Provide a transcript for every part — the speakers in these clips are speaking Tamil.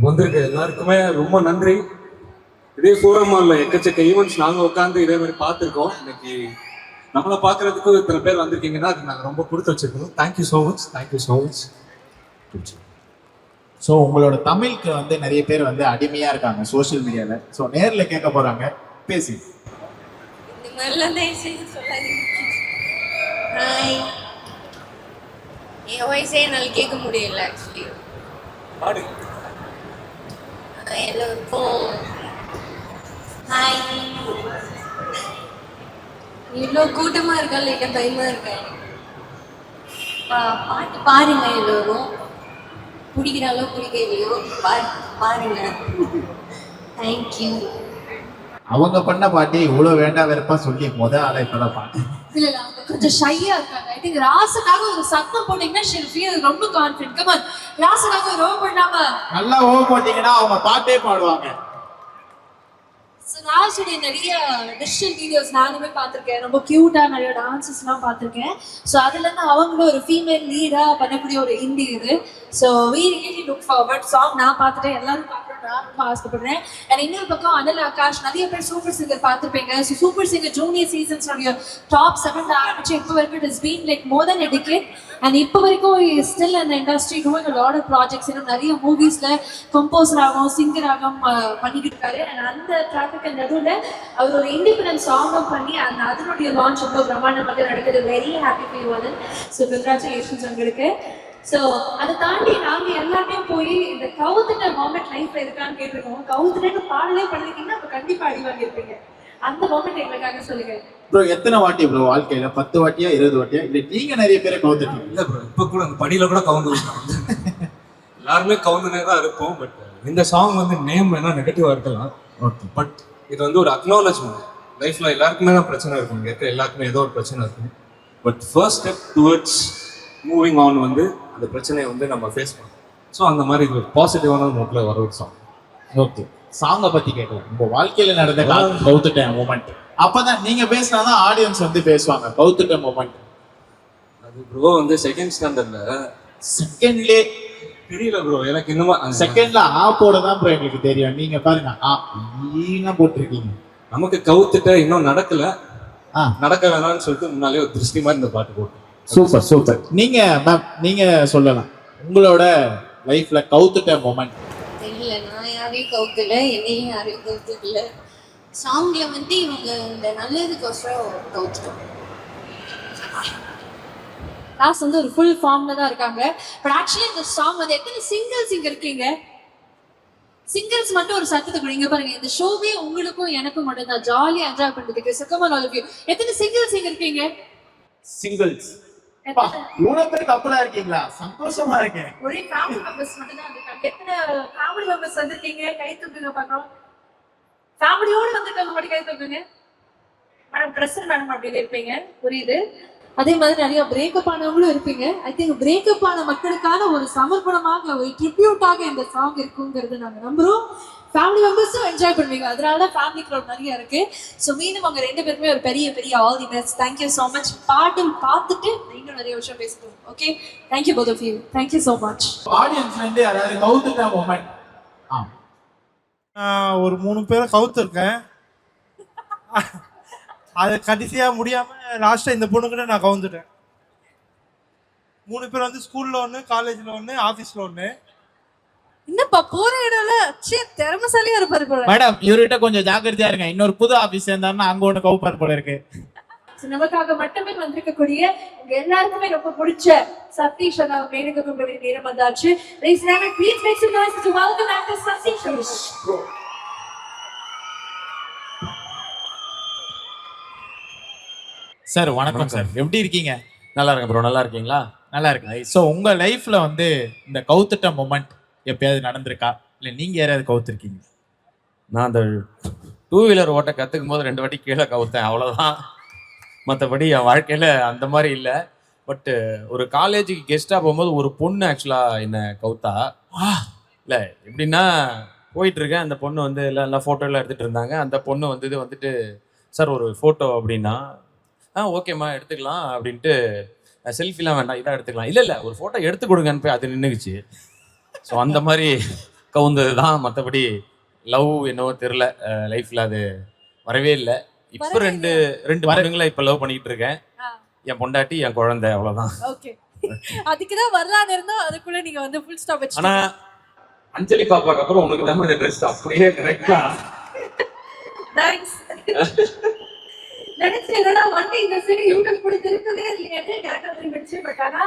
வந்திருக்க எல்லாருக்குமே ரொம்ப நன்றி. இதே சூரமால்ல எக்கச்சக்க ஈவெண்ட்ஸ் நாங்கள் உட்காந்து இதே மாதிரி பார்த்துருக்கோம். இன்னைக்கு நம்மளை பார்க்கறதுக்கு இத்தனை பேர் வந்திருக்கீங்கன்னா அதுக்கு நாங்கள் ரொம்ப கொடுத்து வச்சிருக்கோம். Thank you so much, thank you so much. So உங்களோட தமிழுக்கு வந்து நிறைய பேர் வந்து அடிமையா இருக்காங்க சோஷியல் மீடியால. ஸோ நேரில் கேட்க போறாங்க, பேசி. இந்த மாதிரிலாம் தயவு செய்து சொல்லாதீங்க. ஹாய், என் வாய்ஸே என்னால் கேட்க முடியல ஆக்சுவலி. பாடு. எல்லோருக்கும் ஹாய். இவ்வளோ கூட்டமாக இருக்கா லைட்டாக பயமாக இருக்கேன். பாட்டு பாருங்க எல்லோரும், பிடிக்கிறாலோ பிடிக்கலையோ பாருங்க. தேங்க்யூ. அவங்க பண்ண பாட்டு இவ்வளோ வேண்டாம் வெறுப்பா சொல்லி ஆளை இப்பதான் பாட்டு. இல்ல அவங்க கொஞ்சம் ஷையா இருக்காங்க. ஐ திங்க் ராசுக்காக ஒரு சத்தம் போட்டீங்கன்னா she'll feel ரொம்ப கான்ஃபிடென்ட். கம் ஆன், ராசுக்காக ஒரு ஓ பண்ணாம நல்லா ஓ போட்டீங்கன்னா அவங்க பாட்டே பாடுவாங்க. ராசுடைய நிறைய டிஜிட்டல் வீடியோஸ் நானுமே பார்த்துருக்கேன். ரொம்ப கியூட்டா நிறைய டான்சஸ்லாம் பார்த்துருக்கேன். ஸோ அதுல இருந்து அவங்களும் ஒரு ஃபீமேல் லீடா பண்ணக்கூடிய ஒரு இண்டி இது. So we really look forward. Song நான் பார்த்துட்டேன், எல்லாரும் பார்க்கணும் நான் ரொம்ப ஆசைப்படுறேன். அண்ட் இன்னொரு பக்கம் அனில் ஆகாஷ், நிறைய பேர் சூப்பர் சிங்கர் பார்த்துருப்பீங்க. ஸோ சூப்பர் சிங்கர் ஜூனியர் சீசன்ஸோடைய டாப் 7 ஆரம்பிச்சு இப்போ வரைக்கும் it is been like more than a decade. And இப்போ வரைக்கும் ஸ்டில் அந்த industry doing a lot of projects. இன்னும் நிறைய மூவிஸ்ல கம்போசராகவும் சிங்கராகவும் பண்ணிக்கிட்டு இருக்காரு. அண்ட் அந்த ட்ராஃபிக் நடுவில் அவர் ஒரு இண்டிபெண்டன்ட் சாங்கும் பண்ணி அந்த அதனுடைய லான்ச் ரொம்ப பிரம்மாண்டமாக நடக்குது. Very happy for you all. So congratulations உங்களுக்கு. ஸோ அதை தாண்டி நாங்கள் எல்லாருமே போய் இந்த கவுத்துட்ட மொமெண்ட் லைஃப்ல இருக்கான்னு கேட்டிருக்கோம். கவுத்துட்டு பாடலே பண்ணிருக்கீங்கன்னா அப்போ கண்டிப்பாக அடி வாங்கியிருப்பீங்க. அந்த மொமெண்ட் எங்களுக்காக சொல்லுங்க ப்ரோ. எத்தனை வாட்டி ப்ரோ வாழ்க்கையில? 10 வாட்டியா 20 வாட்டியா? இல்லை நீங்க நிறைய பேரை கவுத்துட்டீங்க? இல்லை ப்ரோ, இப்போ கூட அந்த படியில கூட கவுந்து எல்லாருமே கவுந்துனே தான் இருப்போம். பட் இந்த சாங் வந்து நேம் வேணா நெகட்டிவா இருக்கலாம். ஓகே, பட் இது வந்து ஒரு அக்னாலஜ்மெண்ட். லைஃப்ல எல்லாருக்குமே தான் பிரச்சனை இருக்கும், இங்க இருக்க எல்லாருக்குமே ஏதோ ஒரு பிரச்சனை இருக்கும். But first step towards moving on வந்து அந்த பிரச்சனையை வந்து நம்ம ஃபேஸ் பண்ணோம். ஸோ அந்த மாதிரி இது ஒரு பாசிட்டிவான நோட்டில் வர ஒரு சாங். ஓகே, சாங்கை பத்தி கேட்கலாம். உங்க வாழ்க்கையில நடந்த கவுத்துட்டேன் மூமெண்ட். அப்பதான் நீங்க பேசினாதான் ஆடியன்ஸ் வந்து பேசுவாங்க. கவுத்துட்ட மூமெண்ட் அது ப்ரோ வந்து செகண்ட் ஸ்டாண்டர்ட்ல செகண்ட்லே தெரியல ப்ரோ எனக்கு. இன்னுமா செகண்ட்ல ஆ போட தான் ப்ரோ எங்களுக்கு தெரியும். நீங்க பாருங்க ஆ ஈனா போட்டிருக்கீங்க. நமக்கு கவுத்துட்ட இன்னும் நடக்கல, நடக்க வேணாம்னு சொல்லிட்டு முன்னாலே ஒரு திருஷ்டி மாதிரி இந்த பாட்டு போட்டோம். Super super. நீங்க மேம் நீங்க சொல்லலாம் உங்களோட லைஃப்ல கவுத்துட்ட மொமெண்ட். தெரியல, நான் யாரையும் கவுத்துல, என்னையும் யாரையும் கவுத்துல. சாங்ல வந்து இவங்க இந்த நல்லதுக்கோசரம் கவுத்துட்டோம். லாஸ்ட் வந்து ஒரு ஃபுல் ஃபார்ம்ல தான் இருக்காங்க. பட் ஆக்சுவலி இந்த சாங் வந்து எத்தனை சிங்கிள்ஸ் இங்க இருக்கீங்க? சிங்கிள்ஸ் மட்டும் ஒரு சத்தத்தை கொடுங்க பாருங்க. இந்த ஷோவே உங்களுக்கும் எனக்கும் மட்டும் தான் ஜாலியா என்ஜாய் பண்றதுக்கு. சுக்கமான ஆல் ஆஃப் யூ. எத்தனை சிங்கிள்ஸ் இங்க இருக்கீங்க? சிங்கிள்ஸ் இவ்வளவு பேர் கப்பலா இருக்கீங்களா? சந்தோஷமா இருக்கேன். ஒரே ஃபேமிலி மெம்பர்ஸ் மட்டும் தான் இருக்காங்க. எத்தனை ஃபேமிலி மெம்பர்ஸ் வந்திருக்கீங்க? கை தூக்குங்க பார்க்கலாம். ஃபேமிலியோட வந்திருக்கவங்க மட்டும் கை தூக்குங்க. மேடம் ட்ரெஸ்ஸர் மேடம் அப்படி இருப்பீங்க, புரியுது. அதே மாதிரி நிறைய பிரேக்கப் ஆனவங்களும் இருப்பீங்க. ஐ திங்க் பிரேக்கப் ஆன மக்களுக்கான ஒரு சமர்ப்பணமாக ஒரு ட்ரிபியூட்டாக இந்த சாங் இருக்குங்கிறது நாங்க நம்புறோம். ஃபேமிலி மெம்பர்ஸும் என்ஜாய் பண்ணுவீங்க, அதனால தான் ஃபேமிலி க்ரௌட் நிறைய இருக்கு. ஸோ மீண்டும் அவங்க 2 பேருமே ஒரு பெரிய பெரிய all the best. Thank you so much. பாட்டு பார்த்துட்டு நீங்களும் நிறைய விஷயம் பேசணும். Okay, thank you both of you. Thank you so much. ஆடியன்ஸ்ல இருந்து யாராவது கவுத்துட்ட மொமெண்ட்? ஒரு 3 பேரை கவுத்துருக்கேன். அது கடைசியா முடியாம லாஸ்டா இந்த பொண்ணுக்கிட்ட நான் கவுந்துட்டேன். 3 பேர் வந்து ஸ்கூல்ல ஒன்று, காலேஜ்ல ஒன்று, ஆஃபீஸ்ல ஒன்று. என்னப்பா போற இடம்ல திறமசாலியா இருப்பாரு போல. மேடம் இவர்கிட்ட கொஞ்சம் ஜாக்கிரதையா இருங்க. இன்னொரு புது ஆபீஸ் சேர்ந்தாருன்னா அங்க ஒண்ணு கவுப்பார் போல இருக்கு. நமக்காக மட்டுமே வந்திருக்கக்கூடிய உங்க எல்லாருக்குமே ரொம்ப பிடிச்ச சதீஷ் அண்ணா மேடைக்கு கொண்டு வர நேரம் வந்தாச்சு. Please make some noise to welcome actor Satish. Sir வணக்கம் சார், எப்படி இருக்கீங்க? நல்லா இருக்கேன் ப்ரோ. நல்லா இருக்கீங்களா? நல்லா இருக்கு. ஸோ உங்க லைஃப்ல வந்து இந்த கவுத்துட்ட மொமெண்ட் எப்பயாவது நடந்திருக்கா? இல்லை நீங்க யாராவது கவுத்துருக்கீங்க? நான் அந்த 2 வீலர் ஓட்ட கற்றுக்கும் போது 2 வாட்டி கீழே கவுத்தேன், அவ்வளோதான். மற்றபடி என் வாழ்க்கையில் அந்த மாதிரி இல்லை. பட்டு ஒரு காலேஜுக்கு கெஸ்ட்டாக போகும்போது ஒரு பொண்ணு ஆக்சுவலாக என்னை கவுத்தா. இல்லை எப்படின்னா போயிட்டுருக்கேன், அந்த பொண்ணு வந்து எல்லாம் ஃபோட்டோலாம் எடுத்துகிட்டு இருந்தாங்க. அந்த பொண்ணு வந்துட்டு சார் ஒரு ஃபோட்டோ அப்படின்னா, ஓகேம்மா எடுத்துக்கலாம் அப்படின்ட்டு, செல்ஃபிலாம் வேண்டாம் இதாக எடுத்துக்கலாம். இல்லை ஒரு ஃபோட்டோ எடுத்து கொடுங்கன்னு போய் அது நின்றுக்குச்சு. ஸோ அந்த மாதிரி கவுந்தது தான். மற்றபடி லவ் என்னவோ தெரில, லைஃப்பில் அது வரவே இல்லை. இப்போ ரெண்டு பொண்ணுங்களை இப்போ லவ் பண்ணிக்கிட்டு இருக்கேன். என் பொண்டாட்டி, என் குழந்தை, அவ்வளோதான். ஓகே, அதுக்கு தான் வரலான்னு இருந்தா அதுக்குள்ள நீங்க வந்து ஃபுல் ஸ்டாப் வச்சு. ஆனா அஞ்சலி பாப்பாக்கு அப்புறம் உனக்கு தான் இந்த ட்ரெஸ் அப்படியே கரெக்டா. தேங்க்ஸ். நினைச்சேன் என்னடா வண்டி இந்த சைடு யூடியூப் பிடிச்சிருக்கவே இல்லையே, கரெக்டா இருந்துச்சு. பட் ஆனா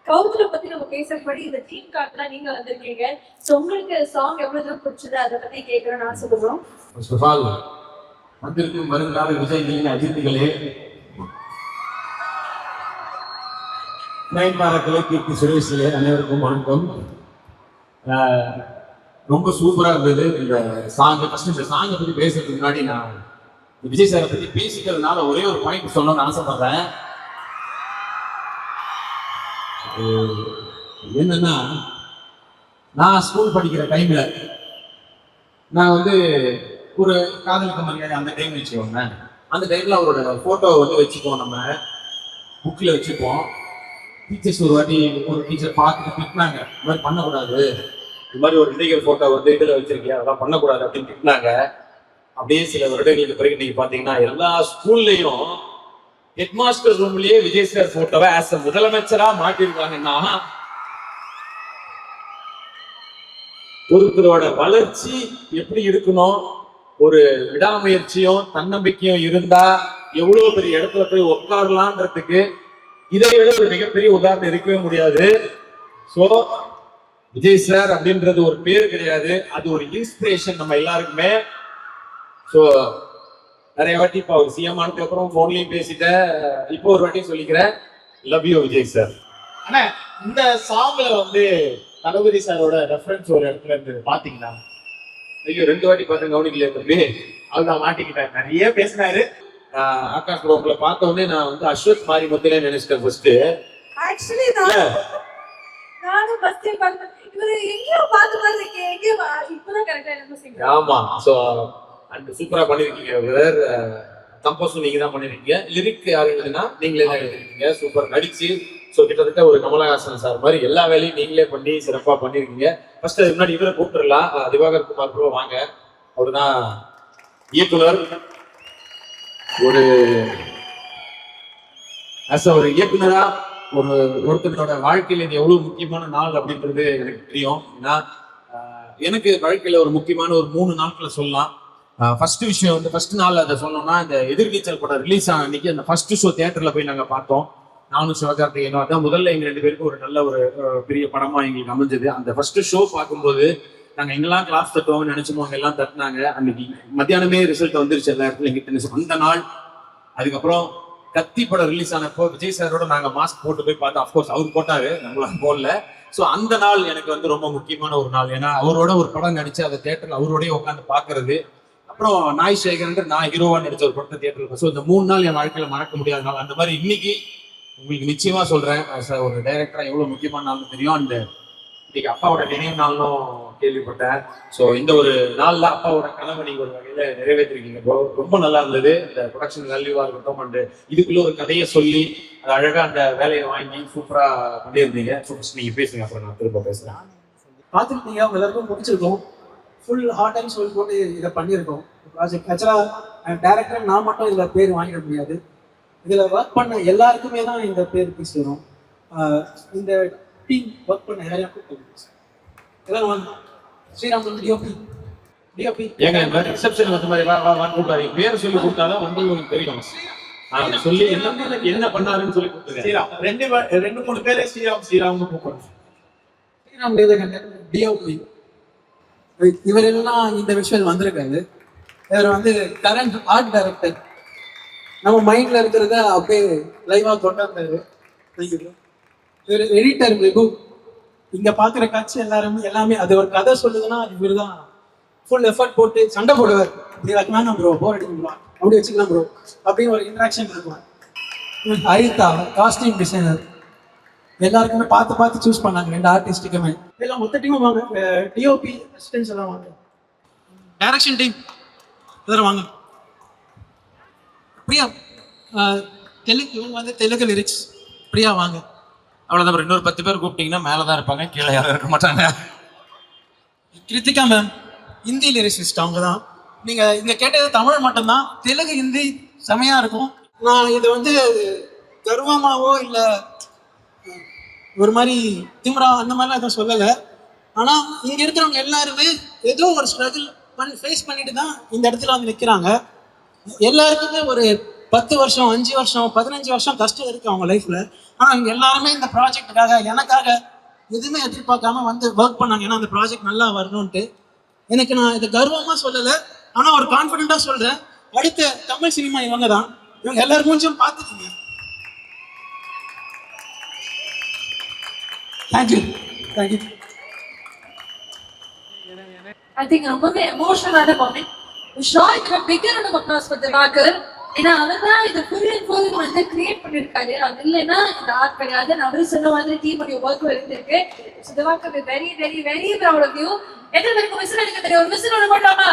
கௌதல பத்தி நம்ம பேசுறபடி இந்த டீம் கார்ட்ல நீங்க வந்திருக்கீங்க. சோ உங்களுக்கு சாங் எவ்வளவு தூரம் பிடிச்சது அதை பத்தி கேட்கறேன்னு ஆசைப்படுறோம். ஃபர்ஸ்ட் ஆஃப் ஆல் வந்திருக்கும் வருங்கால விஜய்களின் அதிர்ச்சிகளே, நயன்தாராக்களே, கீர்த்தி சுரேஷ்களே, அனைவருக்கும் வணக்கம். ரொம்ப சூப்பராக இருந்தது இந்த சாங். ஃபர்ஸ்ட் இந்த சாங்கை பற்றி பேசுறதுக்கு முன்னாடி நான் விஜய் சாரை பற்றி பேசிக்கிறதுனால ஒரே ஒரு பாயிண்ட் சொல்லணும்னு ஆசைப்படுறேன். என்னன்னா, நான் ஸ்கூல் படிக்கிற டைம்ல நான் வந்து ஒரு காதலுக்கு மரியாதை அந்த டைம் வச்சுக்கோங்க. அந்த டைம்ல அவரோட போட்டோவை வந்து வச்சுப்போம், நம்ம புக்கில் வச்சுப்போம். டீச்சர்ஸ் ஒரு வாட்டி ஒரு டீச்சர் பார்த்துட்டு திட்டினாங்க, இந்த மாதிரி பண்ணக்கூடாது, இந்த மாதிரி ஒரு இண்டிகல் போட்டோ வந்து இதில் வச்சிருக்கியா, அதெல்லாம் பண்ணக்கூடாது அப்படின்னு திட்டினாங்க. அப்படியே சில வருடங்களுக்கு பிறகு நீங்க பாத்தீங்கன்னா எல்லா ஸ்கூல்லையும் ஹெட் மாஸ்டர் ரூம்லயே விஜய் சார் போட்டோவை ஆஸ் அ முதலமைச்சரா மாட்டிருக்காங்கன்னா ஒருத்தரோட வளர்ச்சி எப்படி இருக்கணும், ஒரு விடாமுயற்சியும் தன்னம்பிக்கையும் இருந்தா எவ்வளவு பெரிய இடத்துல போய் உட்காரலான்றதுக்கு இதை விட ஒரு மிகப்பெரிய உதாரணம் இருக்கவே முடியாது. சோ விஜய் சார் அப்படின்றது ஒரு பேர் கிடையாது, அது ஒரு இன்ஸ்பிரேஷன் நம்ம எல்லாருக்குமே. ஸோ நிறைய வாட்டி இப்போ அவர் சிஎம் ஆனதுக்கு அப்புறம் ஃபோன்லையும் பேசிட்டேன், இப்போ ஒரு வாட்டி சொல்லிக்கிறேன், லவ் யூ விஜய் சார். ஆனா இந்த சாங்ல வந்து தளபதி சாரோட ரெஃபரன்ஸ் ஒரு இடத்துல இருந்து பாத்தீங்களா? ஐயோ 2 வாட்டி பார்த்தேன், கவனிக்கலையே தம்பி. அதுதான் மாட்டிக்கிட்டேன், நிறைய பேசினாரு. ஆகாஷ் ப்ரோக்ல பார்த்த உடனே நான் வந்து அஸ்வத் மாரி மொத்தலே நினைச்சிட்டேன் ஃபர்ஸ்ட். ஆக்சுவலி நானும் ஃபர்ஸ்ட் டைம் பார்த்தேன், இவரு எங்கேயோ பார்த்த மாதிரி இருக்கே, எங்கேயோ இப்பதான் கரெக்டா எனக்கு சிங். ஆமா, ஸோ அண்ட் சூப்பரா பண்ணிருக்கீங்க பிரதர். கம்போஸும் நீங்க தான் பண்ணிருக்கீங்க, லிரிக் யாரு எழுதுனா நீங்களே தான் எழுதிருக்கீங்க, சூப்பர் நடிச்சு. ஸோ கிட்டத்தட்ட ஒரு கமலஹாசன் சார் மாதிரி எல்லா வேலையும் நீங்களே பண்ணி சிறப்பா பண்ணிருக்கீங்க. ஃபர்ஸ்ட் அதுக்கு முன்னாடி இவரை கூப்பிட்டுலாம், திவாகர் குமார் ப்ரோ வாங்க. அவரு தான் இயக்குனர். ஒரு ஒரு இயக்குனரா ஒருத்தரோட வாழ்க்கையில இது எவ்வளவு முக்கியமான நாள் அப்படின்றது எனக்கு தெரியும். ஏன்னா எனக்கு வாழ்க்கையில ஒரு முக்கியமான ஒரு 3 நாட்களை சொல்லலாம். ஃபர்ஸ்ட் விஷயம் வந்து ஃபர்ஸ்ட் நாள் அதை சொல்லணும்னா, இந்த எதிர்நீச்சல் படம் ரிலீஸ் ஆன அன்னைக்கு அந்த ஃபர்ஸ்ட் ஷோ தியேட்டர்ல போய் நாங்க பார்த்தோம். நானும் சிவகார்த்திகேயனும். அதான் முதல்ல எங்க 2 பேருக்கும் ஒரு நல்ல ஒரு பெரிய படமா எங்களுக்கு அமைஞ்சது. அந்த ஃபர்ஸ்ட் ஷோ பார்க்கும்போது நாங்க எங்கெல்லாம் கிளாஸ் தட்டுவோம்னு நினைச்சோமோ அங்க எல்லாம் தட்டினாங்க. அன்னைக்கு மத்தியானமே ரிசல்ட் வந்துருச்சு எல்லா இடத்துல எங்கிட்ட. அந்த நாள் அதுக்கப்புறம் கத்தி படம் ரிலீஸ் ஆனப்போ விஜய் சாரோட நாங்க மாஸ்க் போட்டு போய் பார்த்தோம். அப்கோர்ஸ் அவர் போட்டாரு, நம்மளால போடல. ஸோ அந்த நாள் எனக்கு வந்து ரொம்ப முக்கியமான ஒரு நாள். ஏன்னா அவரோட ஒரு படம் நடிச்சு அதை தியேட்டர்ல அவரோடய உட்காந்து பாக்குறது. அப்புறம் நாய் சேகர் நான் ஹீரோவா நடிச்ச ஒரு படத்தை தியேட்டர்ல. ஸோ இந்த 3 நாள் என் வாழ்க்கையில மறக்க முடியாத நாள். அந்த மாதிரி இன்னைக்கு உங்களுக்கு நிச்சயமா சொல்றேன், ஒரு டைரக்டரா எவ்வளவு முக்கியமான நாள்னு தெரியும். அந்த இன்னைக்கு அப்பாவோட நினைவு நாளும் கேள்விப்பட்டேன். ஸோ இந்த ஒரு நாள்ல அப்பாவோட கனவை நீங்க ஒரு வகையில நிறைவேற்றிருக்கீங்க. ரொம்ப நல்லா இருந்தது. இந்த ப்ரொடக்ஷன் வேல்யூவா இருக்கட்டும், அண்ட் இதுக்குள்ள ஒரு கதையை சொல்லி அது அழகா அந்த வேலையை வாங்கி சூப்பரா பண்ணியிருந்தீங்க. நீங்க பேசுங்க, அப்புறம் நான் திரும்ப பேசுறேன். பார்த்துருக்கீங்க, அவங்க எல்லாருக்கும் பிடிச்சிருக்கோம். ஃபுல் ஹார்ட் அண்ட் சோல் போட்டு இதை பண்ணியிருக்கோம் ப்ராஜெக்ட். ஆக்சுவலாக டேரக்டர் நான் மட்டும் இதில் பேர் வாங்கிட முடியாது. இதில் ஒர்க் பண்ண எல்லாருக்குமே தான் இந்த பேர் பேசிடுறோம். இந்த டீம் ஒர்க் பண்ண எல்லாருக்கும் எல்லாரும் வாங்க. ஸ்ரீராம் டிஓபி ஏங்க ரிசப்ஷன் வந்து மாதிரி கூப்பிட்டாரு, பேர் சொல்லி கூப்பிட்டாதான் வந்து உங்களுக்கு தெரியும். சொல்லி என்ன பண்ணாருன்னு சொல்லி கொடுத்துருக்கேன். ஸ்ரீராம் 2-3 பேரே ஸ்ரீராம்னு கூப்பிடுறோம். ஸ்ரீராம் டிஓபி இவர் எல்லாம் இந்த விஷயம் வந்திருக்காரு. இவர் வந்து கரண்ட் ஆர்ட் டைரக்டர். நம்ம மைண்ட்ல இருக்கிறத அப்படியே லைவா கொண்டாந்தாரு. இவர் எடிட்டர் விகு. இங்க பாக்குற காட்சி எல்லாமே அது ஒரு கதை சொல்லுதுன்னா இவர் தான் ஃபுல் எஃபர்ட் போட்டு சண்டை போடுவார். இப்படி வைக்கலாம் ப்ரோ, போர் அடிக்கலாம், அப்படி வச்சுக்கலாம் ப்ரோ அப்படின்னு ஒரு இன்ட்ராக்ஷன் இருக்கும். அரிதா காஸ்டியூம் டிசைனர். எல்லாருக்குமே பார்த்து சூஸ் பண்ணாங்க 2 ஆர்டிஸ்டுக்குமே. எல்லாம் மொத்த டீமும் வாங்க. டிஓபி அசிஸ்டன்ஸ் எல்லாம் வாங்க. டைரக்ஷன் டீம் எல்லாரும் வாங்க. பிரியா இவங்க வந்து தெலுங்கு லிரிக்ஸ். பிரியா வாங்க. அவ்வளோதான். இன்னொரு 10 பேர் கூப்பிட்டீங்கன்னா மேலே தான் இருப்பாங்க, கீழே யாரும் இருக்க மாட்டாங்க. கிருத்திகா மேம் ஹிந்தி லிரிசிஸ்ட் அவங்க தான். நீங்கள் இங்கே கேட்டது தமிழ் மட்டும்தான், தெலுங்கு ஹிந்தி செமையாக இருக்கும். நான் இது வந்து கர்வமாவோ இல்லை ஒரு மாதிரி திமிரா அந்த மாதிரிலாம் எதுவும் சொல்லலை. ஆனால் இங்கே இருக்கிறவங்க எல்லாருமே ஏதோ ஒரு ஸ்ட்ரகிள் ஃபேஸ் பண்ணிட்டு தான் இந்த இடத்துல வந்து நிற்கிறாங்க. எல்லாருக்குமே ஒரு 10 வருஷம் 5 வருஷம் 15 வருஷம் கஷ்டம் இருக்குது அவங்க லைஃப்பில். ஆனால் இவங்க எல்லாருமே இந்த ப்ராஜெக்டுக்காக எனக்காக எதுவுமே எதிர்பார்க்காம வந்து ஒர்க் பண்ணாங்க. ஏன்னா அந்த ப்ராஜெக்ட் நல்லா வரணும்ன்ட்டு. எனக்கு நான் இதை கர்வமாக சொல்லலை, ஆனால் ஒரு கான்ஃபிடென்ட்டாக சொல்கிறேன். அடுத்த தமிழ் சினிமா இவங்க தான். இவங்க எல்லாரும் கொஞ்சம் பார்த்துக்கோங்க. தேங்க்யூ. I think ரொம்பவே எமோஷனலான மொமெண்ட். ஷாய்க்கு பிகர் applause for திவாகர். ஏன்னா அவர் தான் இது ஃபுல் வந்து கிரியேட் பண்ணியிருக்காரு. அது இல்லைன்னா இந்த ஆர்ட் கிடையாது. அவரு சொன்ன மாதிரி டீமுடைய ஒர்க் இருந்திருக்கு. So Diwakar very very very proud of you. எத்தனை பேருக்கு விசில் அடிக்க தெரியும்? ஒரு விசில் ஒன்று போட்டோமா?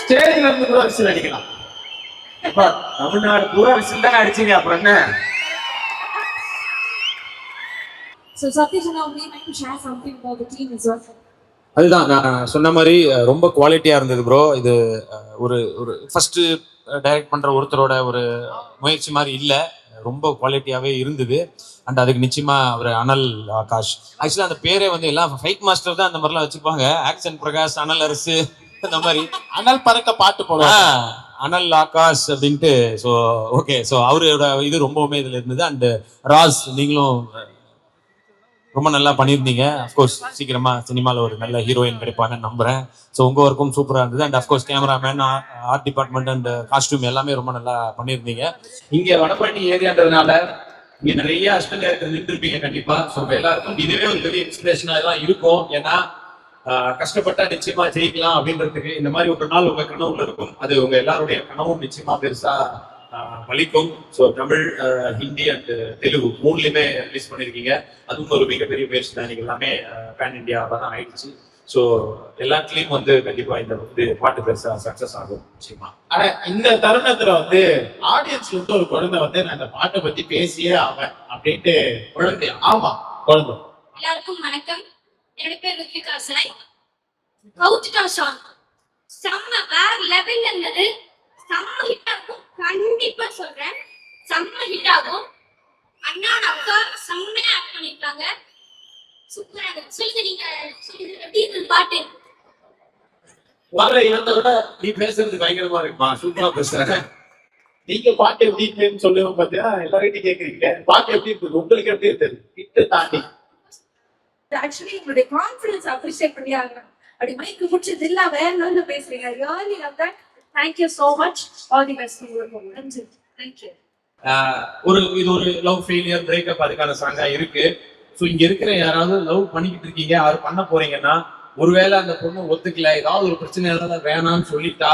ஸ்டேஜ்ல இருந்து கூட விசில் அடிக்கலாம். தமிழ்நாடு பூரா விசில் தான் அடிச்சீங்க, அப்புறம் என்ன? So Satish and I would like to share something about the team as well. அதுதான் நான் சொன்ன மாதிரி ரொம்ப குவாலிட்டியா இருந்தது ப்ரோ. இது ஒரு ஒரு ஃபர்ஸ்ட் டைரக்ட் பண்ற ஒருத்தரோட ஒரு முயற்சி மாதிரி இல்லை, ரொம்ப குவாலிட்டியாவே இருந்தது. அண்ட் அதுக்கு நிச்சயமா ஒரு அனல் ஆகாஷ், ஆக்சுவலா அந்த பேரே வந்து எல்லாம் ஃபைட் மாஸ்டர் தான் அந்த மாதிரிலாம் வச்சுப்பாங்க. ஆக்ஷன் பிரகாஷ், அனல் அரசு, அந்த மாதிரி அனல் பறக்க பாட்டு போடுவாங்க, அனல் ஆகாஷ் அப்படின்ட்டு. ஸோ ஓகே, ஸோ அவரோட இது ரொம்பவுமே இதுல இருந்தது. அண்ட் ராஸ், நீங்களும் ரொம்ப நல்லா பண்ணியிருந்தீங்க. அஃப்கோர்ஸ் சீக்கிரமா சினிமாவில் ஒரு நல்ல ஹீரோயின் கிடைப்பாங்கன்னு நம்புறேன். ஸோ உங்க ஒர்க்கும் சூப்பராக இருந்தது. And of course cameraman, art department and costume எல்லாமே ரொம்ப நல்லா பண்ணியிருந்தீங்க. இங்க வடபழனி ஏரியான்றதுனால இங்க நிறைய அஸ்பெண்ட் டேரக்டர் நின்றுருப்பீங்க கண்டிப்பா. ஸோ எல்லாருக்கும் இதுவே ஒரு பெரிய இன்ஸ்பிரேஷனாக தான் இருக்கும். ஏன்னா கஷ்டப்பட்டா நிச்சயமா ஜெயிக்கலாம் அப்படின்றதுக்கு இந்த மாதிரி ஒரு நாள் உங்க கனவுல இருக்கும். அது உங்க எல்லாருடைய கனவும் நிச்சயமா பெருசா பலிக்கும். ஸோ தமிழ், ஹிந்தி அண்ட் தெலுங்கு மூணுலையுமே ரிலீஸ் பண்ணியிருக்கீங்க. அதுவும் ஒரு மிகப்பெரிய முயற்சி தான். நீங்கள் எல்லாமே பேன் இண்டியாவாக தான் ஆயிடுச்சு. ஸோ எல்லாத்துலேயும் வந்து கண்டிப்பா இந்த வந்து பாட்டு பெருசா சக்சஸ் ஆகும் நிச்சயமா. ஆனா இந்த தருணத்துல வந்து ஆடியன்ஸ்ல இருந்து ஒரு குழந்தை வந்து நான் இந்த பாட்டை பத்தி பேசியே ஆவேன் அப்படின்ட்டு. குழந்தை? ஆமா, குழந்தை. எல்லாருக்கும் வணக்கம். என்னோட பேர் ருத்விகா சாய். கவுத்துட்டா சாங் செம்ம வேற லெவல்ல இருந்தது. செம்ம ஹிட் ஆகும், கண்டிப்பா சொல்றேன். செம்ம ஹிட் ஆகும். அண்ணா அக்கா செம்மையா ஆக்ட் பண்ணிருக்காங்க. சூப்பரா இருக்கு. சொல்லுங்க, நீங்க சொல்லுங்க, எப்படி இருந்தது பாட்டு? வர இவத்தை விட நீ பேசுறது பயங்கரமா இருக்குமா, சூப்பரா பேசுறாங்க. நீங்க பாட்டு எப்படி இருக்குன்னு சொல்லுவோம் பாத்தியா, எல்லார்கிட்டையும் கேக்குறீங்க பாட்டு எப்படி இருக்குது, உங்களுக்கு எப்படி இருக்குது கிட்ட தாண்டி. ஆக்சுவலி உங்களுடைய கான்ஃபிடன்ஸ் அப்ரிஷியேட் பண்ணி ஆகணும். அப்படி மைக்கு பிடிச்சது இல்ல வேற நல்லா பேசுறீங்க. Really love that. Thank you so much. All the best to you. Thank you. இது ஒரு லவ் ஃபெயிலியர், பிரேக்கப் அதுக்கான சாங்கா இருக்கு. ஸோ இங்க இருக்கிற யாராவது லவ் பண்ணிக்கிட்டு இருக்கீங்க, யாரு பண்ண போறீங்கன்னா, ஒருவேளை அந்த பொண்ணு ஒத்துக்கல, ஏதாவது ஒரு பிரச்சனை வேணாம்னு சொல்லிட்டா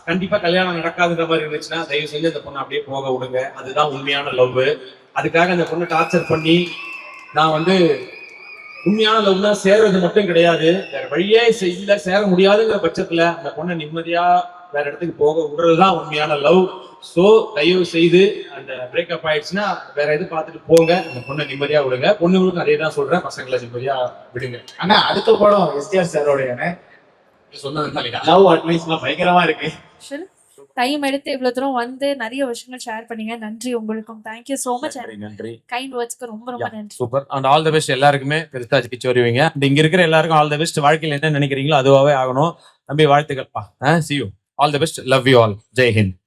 கண்டிப்பா கல்யாணம் நடக்காதுன்ற மாதிரி இருந்துச்சுன்னா தயவு செஞ்சு அந்த பொண்ணை அப்படியே போக விடுங்க. அதுதான் உண்மையான லவ். அதுக்காக அந்த பொண்ணு டார்ச்சர் பண்ணி, நான் வந்து உண்மையான லவ்னா சேர்றது மட்டும் கிடையாது, வேற வழியே இல்ல சேர முடியாதுங்கிற பட்சத்துல அந்த பொண்ணை நிம்மதியா வேற இடத்துக்கு போக விடுறதுதான் உண்மையான லவ். சோ தயவு செய்து அந்த பிரேக்கப் ஆயிடுச்சுன்னா வேற எது பார்த்துட்டு போங்க, அந்த பொண்ணை நிம்மதியா விடுங்க. பொண்ணுங்களுக்கும் அதே தான் சொல்றேன், பசங்களை நிம்மதியா விடுங்க. ஆனா அடுத்த படம் எஸ்டிஆர் சாரோட சொன்னது லவ் அட்வைஸ்லாம் பயங்கரமா இருக்கு. டைம் எடுத்து இவ்வளவு தூரம் வந்து நிறைய விஷயங்கள் ஷேர் பண்ணீங்க. நன்றி உங்களுக்கும். Thank you so much. நன்றி. கைண்ட் வேர்ட்ஸ்க்கு ரொம்ப ரொம்ப நன்றி. Super. And all the best எல்லாருக்குமே. பெருசா ஜெயிச்சு வருவீங்க. இங்க இருக்கிற எல்லாருக்கும் ஆல் தி பெஸ்ட். வாழ்க்கையில் என்ன நினைக்கிறீங்களோ அதுவாகவே ஆகணும். தம்பி வாழ்த்துக்கள்ப்பா. See you. All the best. Love you all. Jai Hind.